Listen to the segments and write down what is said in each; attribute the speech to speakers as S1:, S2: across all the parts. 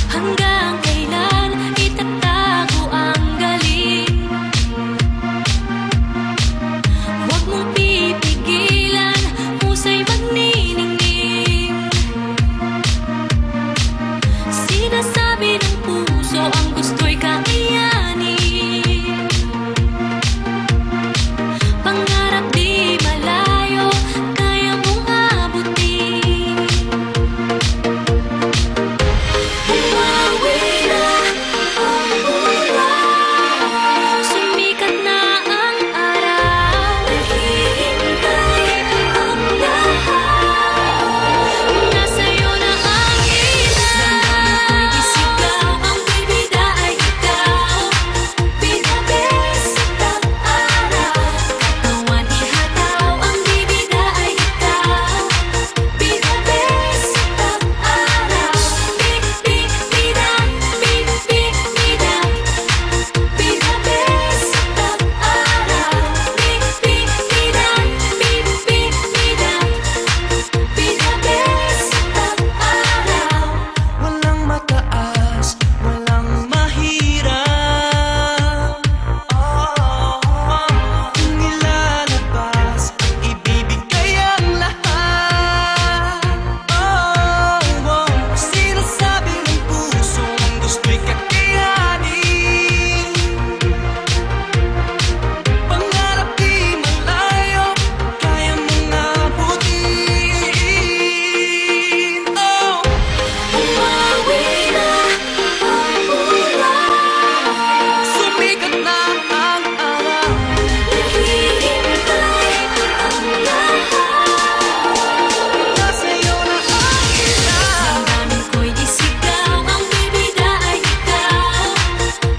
S1: Hanggang kailan itatago ang galing? Huwag mong pipigilan, musa'y magniningning. Sinasabi ng puso ang gusto'y kakayanin. Pangarap di malayo, kaya mong abutin. Bumawi na ang buwan, sumikat na ang araw. Naghihintay ang lahat, nasa'yo na ang ilan. Damdamin ko'y isigaw, ang bibida ay ikaw. Pinabes sa tag-araw, katawan ihataw, ang bibida ay ikaw. Pinabes sa tag-araw, bibida, bibida. Pinabes sa tag-araw, bibida, bibida. Pinabes sa tag-araw.
S2: Walang mataas, walang mahirap. Kung ilalabas, ibibigay ang lahat. Sinasabi ng puso ang gusto'y kakayanin. Pangarap di malayo, kaya mong abutin.
S1: Bumawi na ang buwan,
S2: Sumikat na ang araw.
S1: naghihintay ang lahat.
S2: Nasa'yo na ang ilan.
S1: Damdamin ko'y isigaw, ang bibida ay ikaw.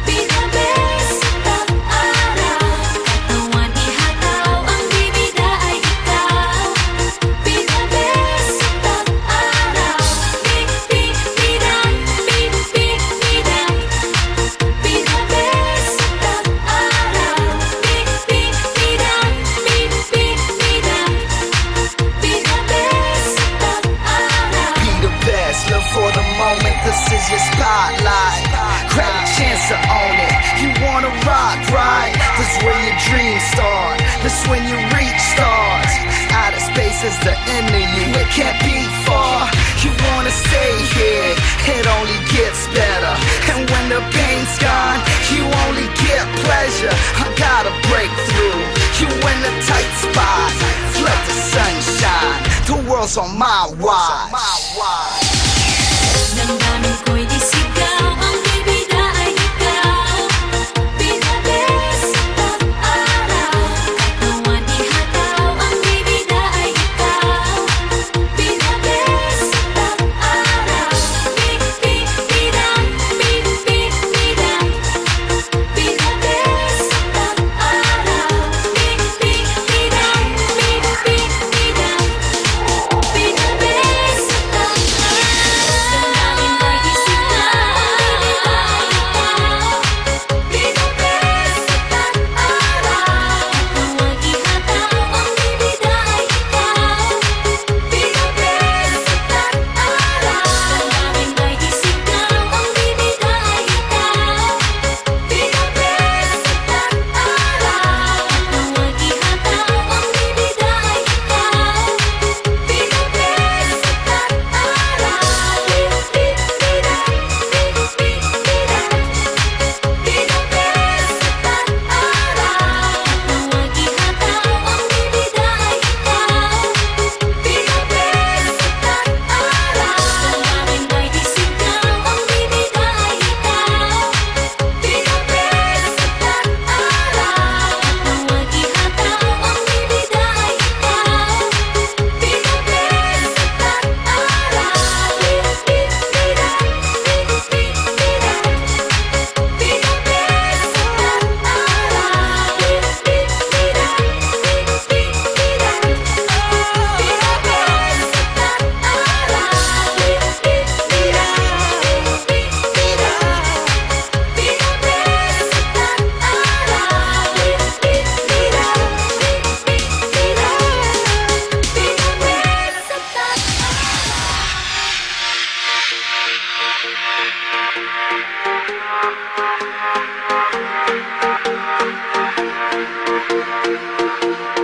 S1: Pinabes sa tag-araw, katawan ihataw, ang bibida ay ikaw. Pinabes sa tag-araw, bibida, bibida. Pinabes sa tag-araw, bibida, bibida. Pinabes sa tag-araw.
S3: Be the best, live for the moment, this is your spotlight. Grab a chance to own it, you wanna rock, right? This is where your dreams start, this is when you reach stars. Outer space is the end of you, it can't be far. You wanna stay here, it only gets better. And when the pain's gone, you only get pleasure. I gotta break through, you in the tight spot. Let the sunshine, the world's on my watch.
S1: Damdamin ko'y isigaw, ang bibida ay ikaw. Pinabes sa tag-araw, katawan ihataw, ang bibida ay ikaw. Pinabes sa tag-araw, bibida, bibida. Pinabes sa tag-araw, bibida, bibida. Pinabes sa tag-araw. Bye.